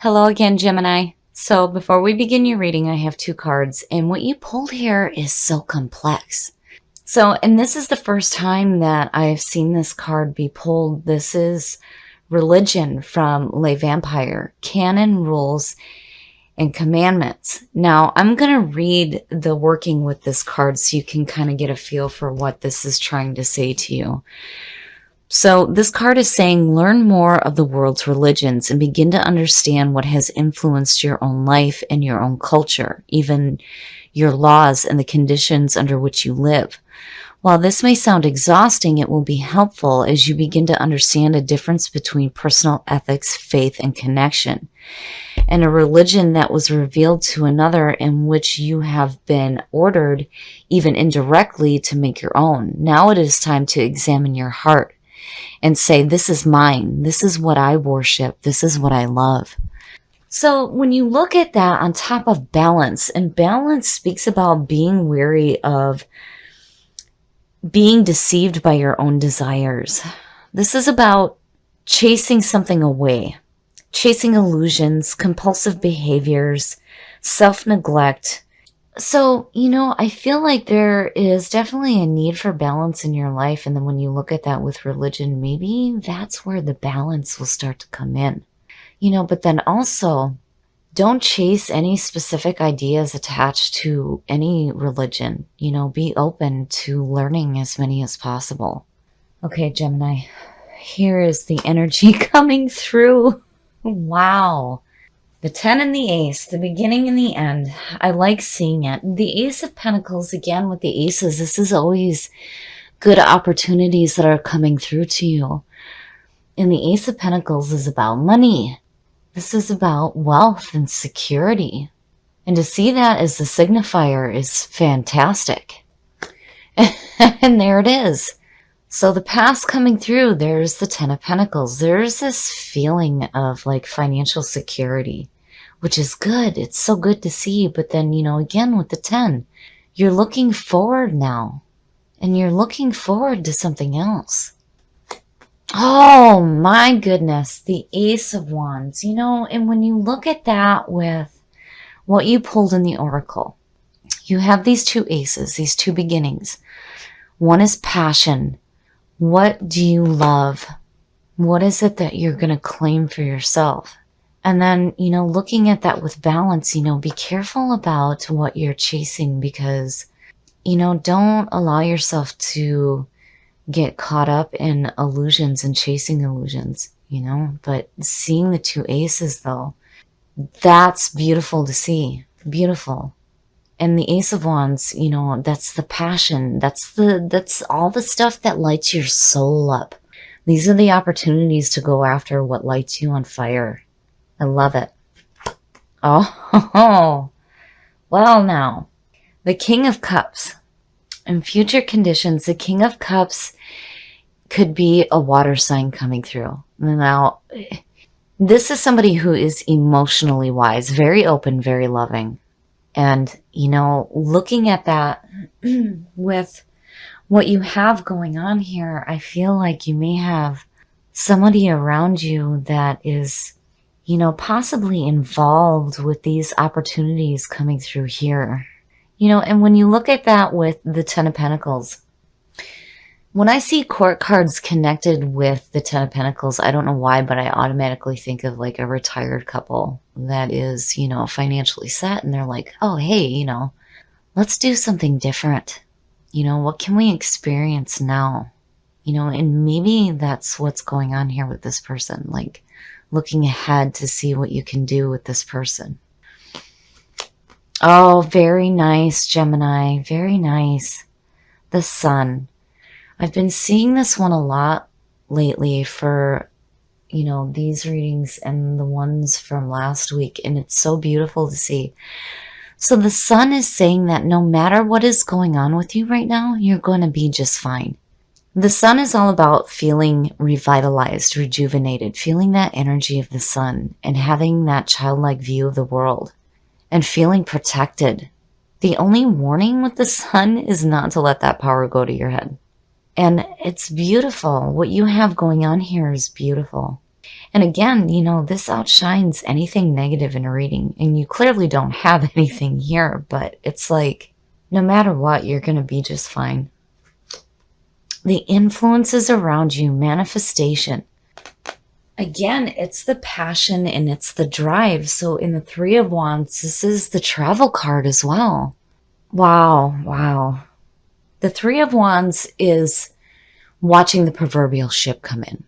Hello again, Gemini. So before we begin your reading, I have two cards, and what you pulled here is so complex. And this is the first time that I've seen this card be pulled. This is Religion from Le Vampire, Canon, Rules, and Commandments. Now, I'm going to read the working with this card so you can kind of get a feel for what this is trying to say to you. So this card is saying, learn more of the world's religions and begin to understand what has influenced your own life and your own culture, even your laws and the conditions under which you live. While this may sound exhausting, it will be helpful as you begin to understand a difference between personal ethics, faith, and connection, and a religion that was revealed to another in which you have been ordered, even indirectly, to make your own. Now it is time to examine your heart and say, this is mine. This is what I worship. This is what I love. So when you look at that on top of balance, and balance speaks about being weary of being deceived by your own desires. This is about chasing something away, chasing illusions, compulsive behaviors, self-neglect. So, I feel like there is definitely a need for balance in your life. And then when you look at that with religion, maybe that's where the balance will start to come in. But then also, don't chase any specific ideas attached to any religion. Be open to learning as many as possible. Okay, Gemini, here is the energy coming through. Wow. The 10 and the ace, the beginning and the end. I like seeing it. The ace of pentacles, again, with the aces, this is always good opportunities that are coming through to you. And the ace of pentacles is about money. This is about wealth and security. And to see that as the signifier is fantastic. And there it is. So the past coming through, there's the 10 of pentacles. There's this feeling of like financial security, which is good. It's so good to see. But then, again, with the 10, you're looking forward now. And you're looking forward to something else. Oh my goodness, the Ace of Wands, and when you look at that with what you pulled in the Oracle, you have these two aces, these two beginnings. One is passion. What do you love? What is it that you're going to claim for yourself? And then, looking at that with balance, be careful about what you're chasing because, don't allow yourself to get caught up in illusions and chasing illusions, but seeing the two aces though, that's beautiful to see. Beautiful. And the Ace of Wands, that's the passion. That's all the stuff that lights your soul up. These are the opportunities to go after what lights you on fire. I love it. Oh, well now, the King of Cups. In future conditions, the King of Cups could be a water sign coming through. Now, this is somebody who is emotionally wise, very open, very loving. And, looking at that with what you have going on here, I feel like you may have somebody around you that is, possibly involved with these opportunities coming through here. And when you look at that with the 10 of Pentacles, when I see court cards connected with the 10 of Pentacles, I don't know why, but I automatically think of like a retired couple that is, financially set. And they're like, oh, hey, let's do something different. What can we experience now? And maybe that's what's going on here with this person, like looking ahead to see what you can do with this person. Oh, very nice, Gemini. Very nice. The Sun. I've been seeing this one a lot lately for, these readings and the ones from last week. And it's so beautiful to see. So the Sun is saying that no matter what is going on with you right now, you're going to be just fine. The Sun is all about feeling revitalized, rejuvenated, feeling that energy of the sun and having that childlike view of the world. And feeling protected. The only warning with the Sun is not to let that power go to your head. And it's beautiful. What you have going on here is beautiful. And again, this outshines anything negative in a reading. And you clearly don't have anything here, but it's like, no matter what, you're going to be just fine. The influences around you, manifestation. Again, it's the passion and it's the drive. So in the Three of Wands, this is the travel card as well. Wow, wow. The Three of Wands is watching the proverbial ship come in.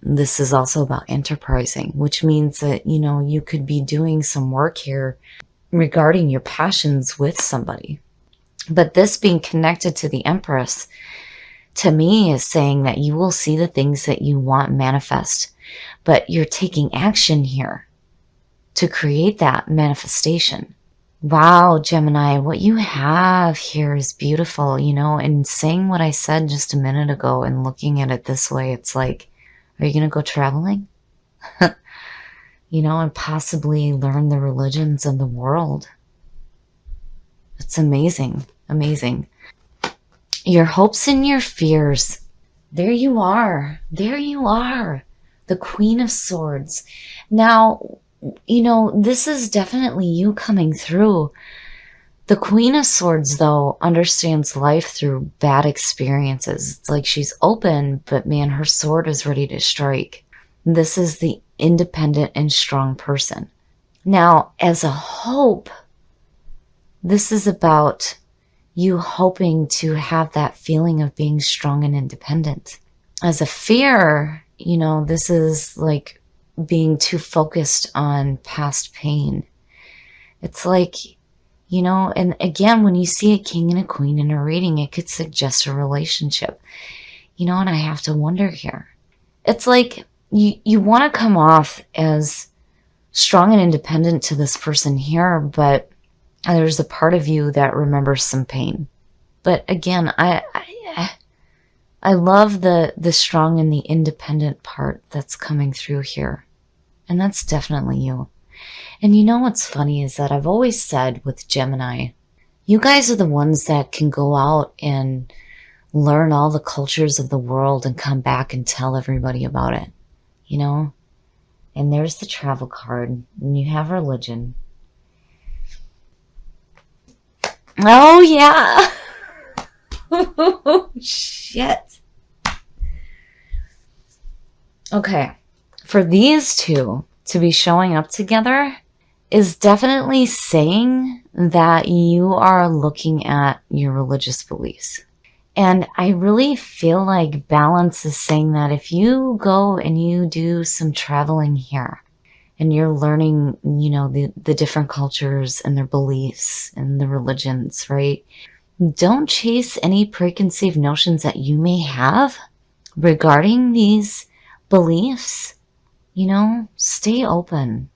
This is also about enterprising, which means that, you could be doing some work here regarding your passions with somebody. But this being connected to the Empress, to me, is saying that you will see the things that you want manifest, but you're taking action here to create that manifestation. Wow, Gemini, what you have here is beautiful, and saying what I said just a minute ago and looking at it this way, it's like, are you going to go traveling? And possibly learn the religions of the world. It's amazing, amazing. Your hopes and your fears. There you are. There you are. The Queen of Swords. Now, this is definitely you coming through. The Queen of Swords, though, understands life through bad experiences. It's like she's open, but man, her sword is ready to strike. This is the independent and strong person. Now, as a hope, this is about you hoping to have that feeling of being strong and independent. As a fear, this is like being too focused on past pain. It's like, and again, when you see a king and a queen in a reading, it could suggest a relationship. And I have to wonder here. It's like you want to come off as strong and independent to this person here, but there's a part of you that remembers some pain. But again, I love the strong and the independent part that's coming through here. And that's definitely you. And what's funny is that I've always said with Gemini, you guys are the ones that can go out and learn all the cultures of the world and come back and tell everybody about it, And there's the travel card, and you have religion. Oh, yeah. Oh, shit. Okay. For these two to be showing up together is definitely saying that you are looking at your religious beliefs. And I really feel like balance is saying that if you go and you do some traveling here and you're learning, the different cultures and their beliefs and the religions, right? Don't chase any preconceived notions that you may have regarding these beliefs. Stay open.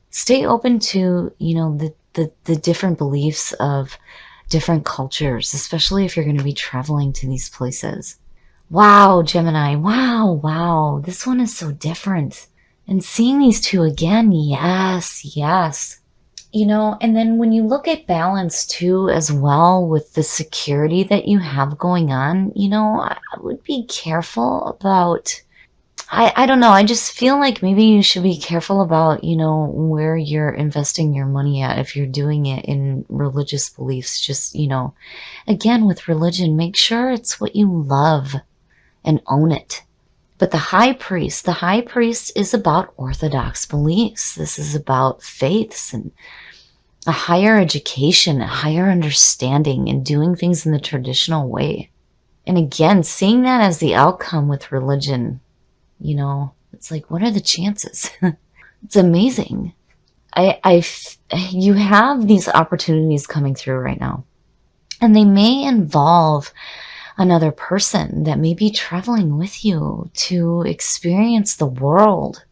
Stay open to, the different beliefs of different cultures, especially if you're going to be traveling to these places. Wow, Gemini. Wow, wow. This one is so different. And seeing these two again, yes, yes. And then when you look at balance too as well with the security that you have going on, I would be careful about, I don't know, I just feel like maybe you should be careful about, where you're investing your money at if you're doing it in religious beliefs. Just, again, with religion, make sure it's what you love and own it. But the high priest is about orthodox beliefs. This is about faiths and a higher education, a higher understanding, and doing things in the traditional way. And again, seeing that as the outcome with religion, it's like, what are the chances? It's amazing. You have these opportunities coming through right now, and they may involve another person that may be traveling with you to experience the world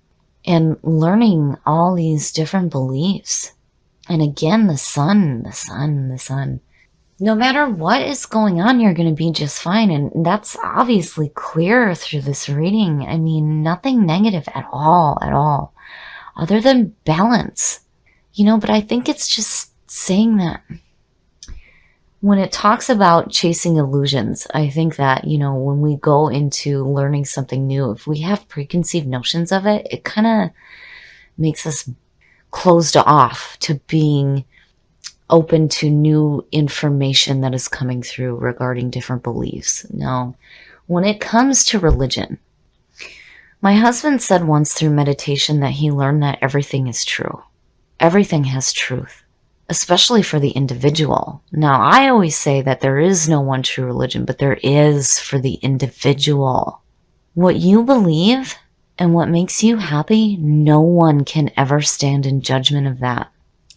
and learning all these different beliefs. And again, the sun. No matter what is going on, you're going to be just fine. And that's obviously clear through this reading. I mean, nothing negative at all, other than balance. But I think it's just saying that when it talks about chasing illusions, I think that, when we go into learning something new, if we have preconceived notions of it, it kind of makes us closed off to being open to new information that is coming through regarding different beliefs. Now, when it comes to religion, my husband said once through meditation that he learned that everything is true. Everything has truth, especially for the individual. Now, I always say that there is no one true religion, but there is for the individual. What you believe and what makes you happy, no one can ever stand in judgment of that.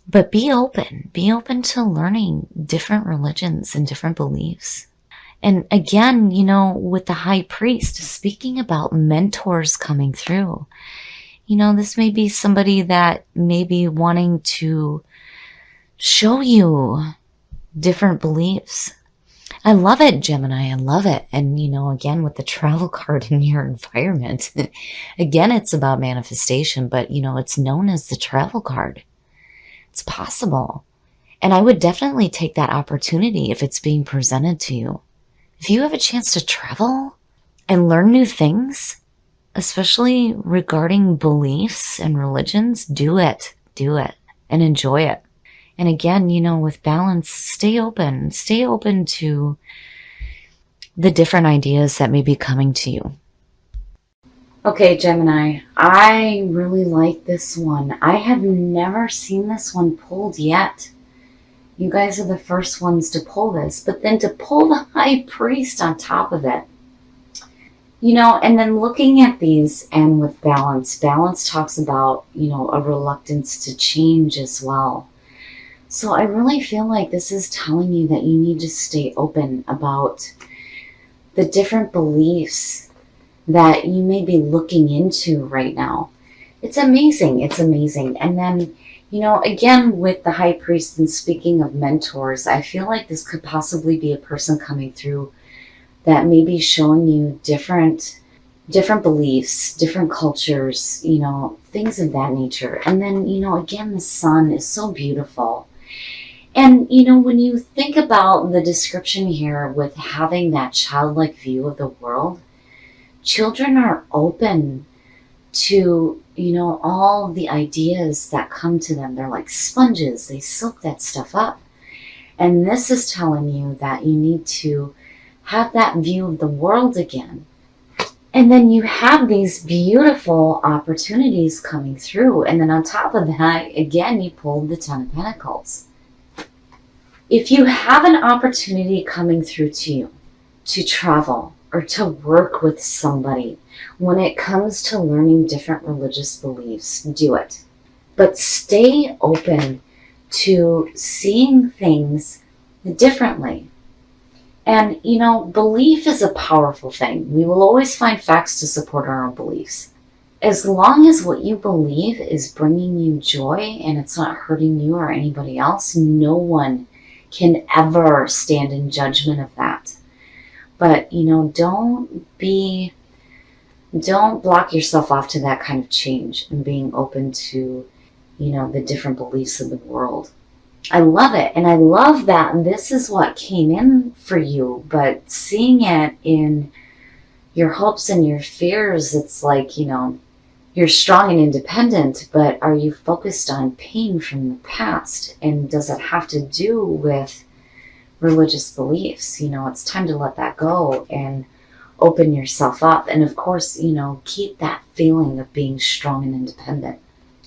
But be open to learning different religions and different beliefs. And again, with the high priest, speaking about mentors coming through, this may be somebody that may be wanting to show you different beliefs. I love it, Gemini. I love it. And, again, with the travel card in your environment, again, it's about manifestation, but, it's known as the travel card. It's possible. And I would definitely take that opportunity if it's being presented to you. If you have a chance to travel and learn new things, especially regarding beliefs and religions, do it and enjoy it. And again, with balance, stay open to the different ideas that may be coming to you. Okay, Gemini, I really like this one. I have never seen this one pulled yet. You guys are the first ones to pull this, but then to pull the high priest on top of it. And then looking at these and with balance talks about, a reluctance to change as well. So I really feel like this is telling you that you need to stay open about the different beliefs that you may be looking into right now. It's amazing. And then, again, with the high priest and speaking of mentors, I feel like this could possibly be a person coming through that may be showing you different beliefs, different cultures, things of that nature. And then, again, the sun is so beautiful. And, when you think about the description here with having that childlike view of the world, children are open to, all the ideas that come to them. They're like sponges. They soak that stuff up. And this is telling you that you need to have that view of the world again. And then you have these beautiful opportunities coming through. And then on top of that, again, you pulled the Ten of Pentacles. If you have an opportunity coming through to you to travel or to work with somebody, when it comes to learning different religious beliefs, do it. But stay open to seeing things differently. And, belief is a powerful thing. We will always find facts to support our own beliefs. As long as what you believe is bringing you joy and it's not hurting you or anybody else, no one can ever stand in judgment of that. But, don't block yourself off to that kind of change and being open to, the different beliefs of the world. I love it. And I love that this is what came in for you, but seeing it in your hopes and your fears, it's like, you're strong and independent, but are you focused on pain from the past? And does it have to do with religious beliefs? It's time to let that go and open yourself up. And of course, keep that feeling of being strong and independent.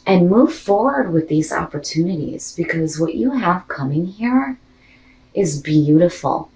And move forward with these opportunities, because what you have coming here is beautiful.